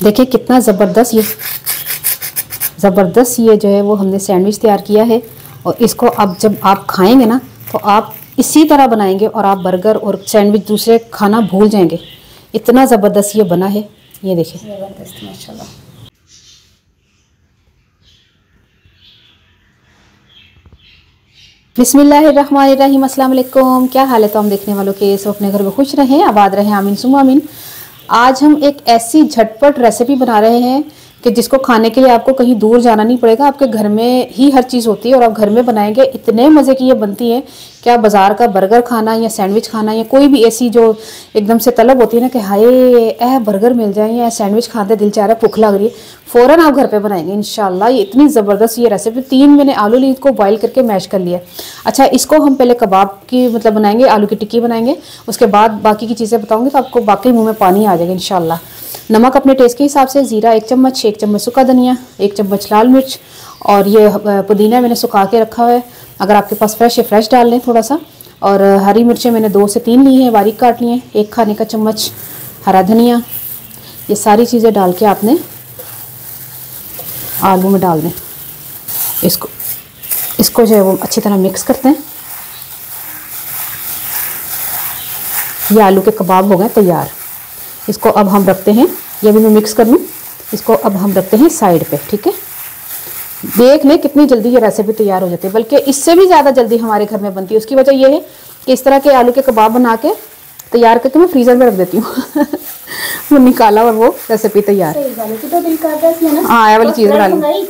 देखिए कितना ज़बरदस्त ये जो है वो हमने सैंडविच तैयार किया है। और इसको अब जब आप खाएंगे ना तो आप इसी तरह बनाएंगे और आप बर्गर और सैंडविच दूसरे खाना भूल जाएंगे। इतना ज़बरदस्त ये बना है। ये देखिए ज़बरदस्त माशाल्लाह। बिस्मिल्लाहिर्रहमानिर्रहीम। अस्सलाम वालेकुम। क्या हाल है तो हम देखने वालों के सब अपने घर में खुश रहें, आबाद रहें, आमीन सुम्मा आमीन। आज हम एक ऐसी झटपट रेसिपी बना रहे हैं कि जिसको खाने के लिए आपको कहीं दूर जाना नहीं पड़ेगा, आपके घर में ही हर चीज़ होती है और आप घर में बनाएंगे। इतने मज़े की ये बनती है कि आप बाज़ार का बर्गर खाना या सैंडविच खाना या कोई भी ऐसी जो एकदम से तलब होती है ना कि हाय बर्गर मिल जाए या सैंडविच खाते दिल चाह रहा है, भूख लग रही है, फ़ौरन आप घर पे बनाएंगे इंशाल्लाह। ये इतनी ज़बरदस्त ये रेसिपी। 3 मैंने आलू ली, इसको बॉईल करके मैश कर लिया। अच्छा, इसको हम पहले कबाब की मतलब बनाएंगे, आलू की टिक्की बनाएंगे, उसके बाद बाकी की चीज़ें बताऊँगी तो आपको बाकी मुँह में पानी आ जाएगा इंशाल्लाह। नमक अपने टेस्ट के हिसाब से, ज़ीरा 1 चम्मच, 1 चम्मच सूखा धनिया, 1 चम्मच लाल मिर्च, और ये पुदीना मैंने सुखा के रखा है। अगर आपके पास फ्रेश है फ्रेश डाल लें थोड़ा सा। और हरी मिर्चें मैंने 2 से 3 ली हैं, बारीक काट ली हैं। 1 खाने का चम्मच हरा धनिया। ये सारी चीज़ें डाल के आपने आलू में डाल दें। इसको जो है वो अच्छी तरह मिक्स करते हैं। ये आलू के कबाब हो गए तैयार। इसको अब हम रखते हैं, ये भी मैं मिक्स कर लूँ। इसको अब हम रखते हैं साइड पे, ठीक है। देख लें कितनी जल्दी ये रेसिपी तैयार हो जाती है, बल्कि इससे भी ज़्यादा जल्दी हमारे घर में बनती है। उसकी वजह ये है कि इस तरह के आलू के कबाब बना के तैयार करके मैं फ्रीज़र में रख देती हूँ वो निकाला और वो रेसिपी तैयार। हाँ, ये वाली चीज़ बना ली।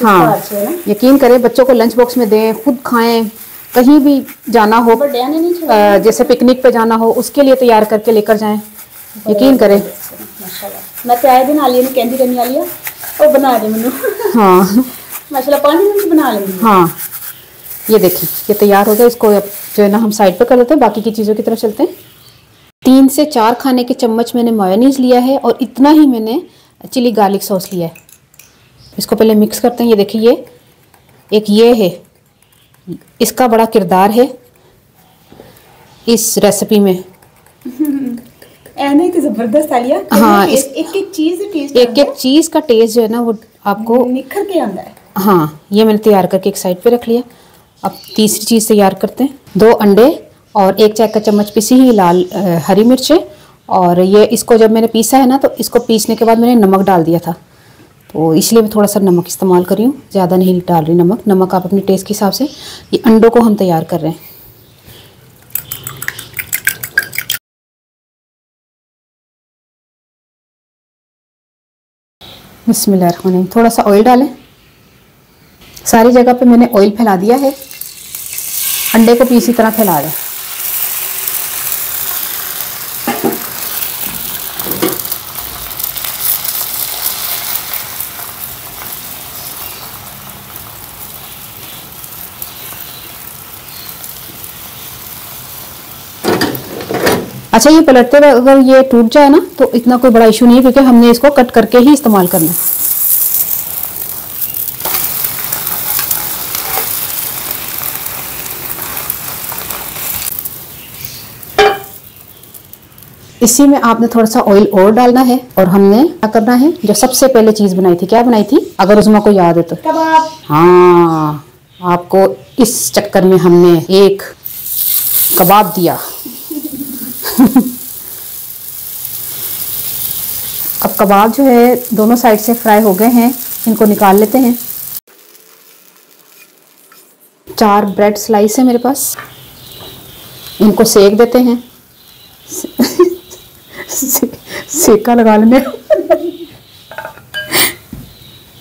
हाँ, यकीन करें, बच्चों को लंच बॉक्स में दें, खुद खाएं, कहीं भी जाना हो, जैसे पिकनिक पे जाना हो, उसके लिए तैयार करके लेकर जाएं। यकीन करें मैं तो आए दिन आलिया ने कहती रहनी आलिया और बना दे मैनू। हाँ माशाल्लाह 5 मिनट में बना लेंगे। हाँ, ये देखिए ये तैयार हो गया। इसको अब जो है ना हम साइड पे कर लेते हैं, बाकी की चीज़ों की तरफ चलते हैं। 3 से 4 खाने के चम्मच मैंने मेयोनीज लिया है और इतना ही मैंने चिली गार्लिक सॉस लिया है। इसको पहले मिक्स करते हैं। ये देखिए ये है, इसका बड़ा किरदार है इस रेसिपी में। तो जबरदस्त आलिया। हाँ, एक चीज़ का टेस्ट जो है ना वो आपको निखर के आता है। हाँ, ये मैंने तैयार करके एक साइड पे रख लिया। अब तीसरी चीज़ तैयार करते हैं। 2 अंडे और 1 चाय का चम्मच पिसी हुई लाल हरी मिर्चें। और ये इसको जब मैंने पीसा है ना तो इसको पीसने के बाद मैंने नमक डाल दिया था, तो इसलिए मैं थोड़ा सा नमक इस्तेमाल कर रही हूँ, ज़्यादा नहीं डाल रही नमक आप अपने टेस्ट के हिसाब से। ये अंडों को हम तैयार कर रहे हैं। बिस्मिल्लाहिर्रहमानिर्रहीम। थोड़ा सा ऑयल डालें। सारी जगह पे मैंने ऑयल फैला दिया है। अंडे को भी इसी तरह फैला दें। अच्छा, ये पलटते हुए अगर ये टूट जाए ना तो इतना कोई बड़ा इशू नहीं है, क्योंकि हमने इसको कट करके ही इस्तेमाल करना है। इसी में आपने थोड़ा सा ऑयल और डालना है और हमने क्या करना है, जो सबसे पहले चीज़ बनाई थी, क्या बनाई थी अगर उस्मा को याद है तो? कबाब। हाँ, आपको इस चक्कर में हमने एक कबाब दिया अब कबाब जो है दोनों साइड से फ्राई हो गए हैं, इनको निकाल लेते हैं। 4 ब्रेड स्लाइस है मेरे पास, इनको सेक देते हैं सेका लगा लेने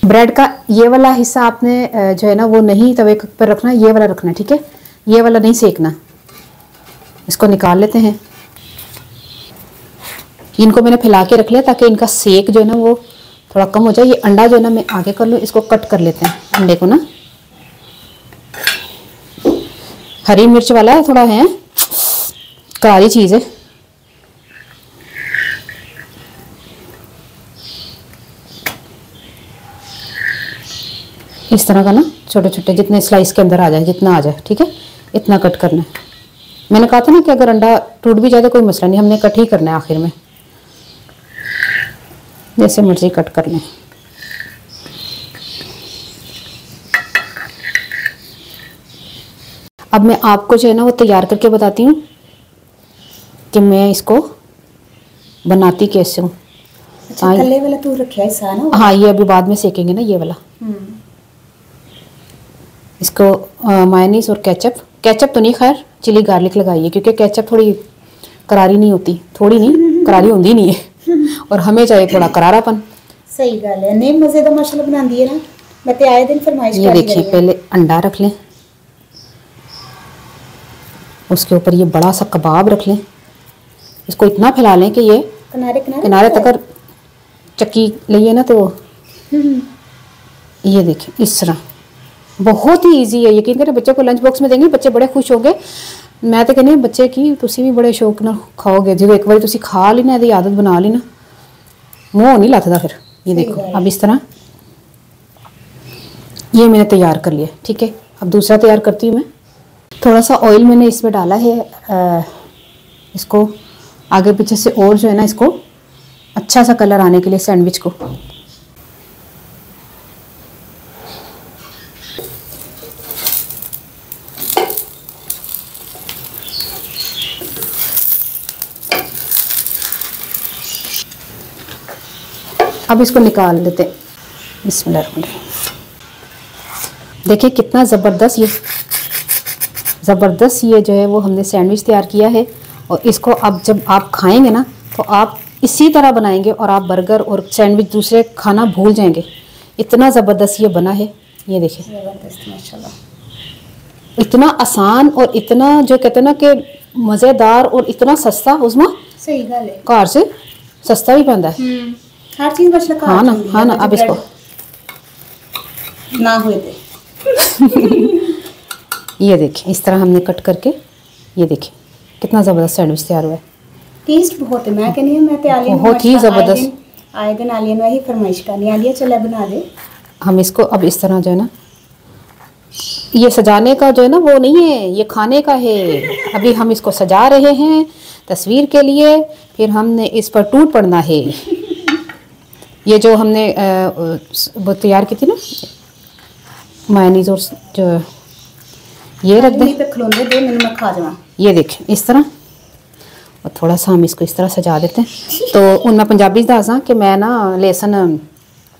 ब्रेड का ये वाला हिस्सा आपने जो है ना वो नहीं तवे पर रखना, ये वाला रखना है, ठीक है। ये वाला नहीं सेकना। इसको निकाल लेते हैं। इनको मैंने फैला के रख लिया ताकि इनका सेक जो है ना वो थोड़ा कम हो जाए। ये अंडा जो है ना मैं आगे कर लूँ, इसको कट कर लेते हैं अंडे को ना। हरी मिर्च वाला है, थोड़ा है करारी चीज़ है। इस तरह का ना छोटे छोटे जितने स्लाइस के अंदर आ जाए, जितना आ जाए, ठीक है, इतना कट करना है। मैंने कहा था ना कि अगर अंडा टूट भी जाए तो कोई मसला नहीं, हमने कट ही करना है आखिर में। जैसे मर्जी कट कर लें। अब मैं आपको जो है ना वो तैयार करके बताती हूँ कि मैं इसको बनाती कैसे हूँ। अच्छा, थल्ले वाला तू रखा है ना? हाँ, ये अभी बाद में सेकेंगे ना ये वाला। इसको मायोनीज और केचप तो नहीं, खैर चिली गार्लिक लगाइए, क्योंकि केचप थोड़ी करारी नहीं होती, थोड़ी नहीं करारी होती नहीं है और हमें चाहिए थोड़ा करारापन। सही गल है। नहीं मजे का माशाल्लाह बनाती है ना, मैं तो आए दिन फरमाइश ये देखिए, पहले अंडा रख लें, उसके ऊपर ये बड़ा सा कबाब रख लें, इसको इतना फैला लें कि ये किनारे तक चक्की लिए ना तो ये देखिए इस तरह। बहुत ही इजी है, यकीन करें। बच्चे को लंच बॉक्स में देंगे, बच्चे बड़े खुश होंगे। मैं तो कहनी बच्चे की तुसी भी बड़े शौक नाल खाओगे, जो एक बार तुसी खा ली ना, आदत बना ली ना, मुँह नहीं लगता फिर। ये देखो अब इस तरह ये मैंने तैयार कर लिया। ठीक है, अब दूसरा तैयार करती हूँ मैं। थोड़ा सा ऑयल मैंने इसमें डाला है, इसको आगे पीछे से और जो है ना, इसको अच्छा सा कलर आने के लिए सैंडविच को। अब इसको निकाल लेते हैं। बिस्मिल्लाह। देखिए कितना ज़बरदस्त ये जो है वो हमने सैंडविच तैयार किया है। और इसको अब जब आप खाएंगे ना तो आप इसी तरह बनाएंगे और आप बर्गर और सैंडविच दूसरे खाना भूल जाएंगे। इतना ज़बरदस्त ये बना है। ये देखिए ज़बरदस्त माशाल्लाह, इतना आसान और इतना जो कहते हैं ना कि मज़ेदार और इतना सस्ता। उसमें सही गल है, घर से सस्ता भी बनता है हर चीज़ बचला। हाँ ना। अब इसको ना हुए थे ये देखिए इस तरह हमने कट करके, ये देखिए कितना ज़बरदस्त सैंडविच तैयार हुआ है। टेस्ट बहुत है, मैं कहनी मैं तो बहुत ही ज़बरदस्त। आए दिन आलिया ने ही फरमाइश करनी, आलिया चला बना दे। हम इसको अब इस तरह जो है ना, ये सजाने का जो है ना वो नहीं है, ये खाने का है। अभी हम इसको सजा रहे हैं तस्वीर के लिए, फिर हमने इस पर टूट पड़ना है। ये जो हमने वो तैयार की थी ना मायोनीज और जो ये रख दें, मैं खा जाऊँ। ये देखें इस तरह, और थोड़ा सा हम इसको इस तरह सजा देते हैं। तो उनमें पंजाबी दसा कि मैं ना लहसन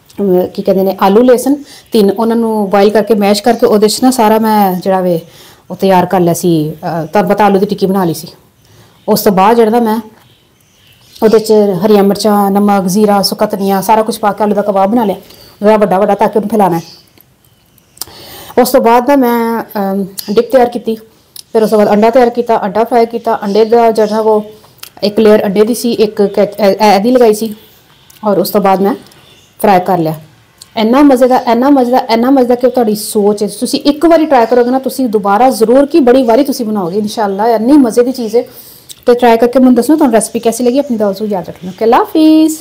की कहते हैं आलू लहसन 3 उन्होंने बॉयल करके मैश करके वो ना सारा मैं जड़ा वे वो तैयार कर लिया सी। तुहानू पता आलू की टिक्की बना ली सी। उस तो बाद जड़ा मैं वो हरिया मिर्चा नमक जीरा सुक्का धनिया सारा कुछ पा के आलू का कबाब बना लिया, जरा बड़ा ताकि उन्हें फैलाना है। उस तो बाद ना मैं डिप तैयार की, फिर उस बाद अंडा तैयार किया, अंडा फ्राई किया। अंडे का जो वो एक लेयर अंडे की सी, एक ऐदी लगाई सी, और उस तो बाद मैं फ्राई कर लिया। इन्ना मज़ेदार कि तुहाडी सोच है, तुसीं एक बारी ट्राई करोगे ना तुसीं दोबारा जरूर की बड़ी बारी तुसीं बनाओगे इंशाअल्लाह। इन्नी मज़े की चीज़ है। तो ट्राई करके मुझे दसना तुहानू रेसिपी कैसी लगी। अपनी दुआ याद रखना। अल्लाह हाफिज़।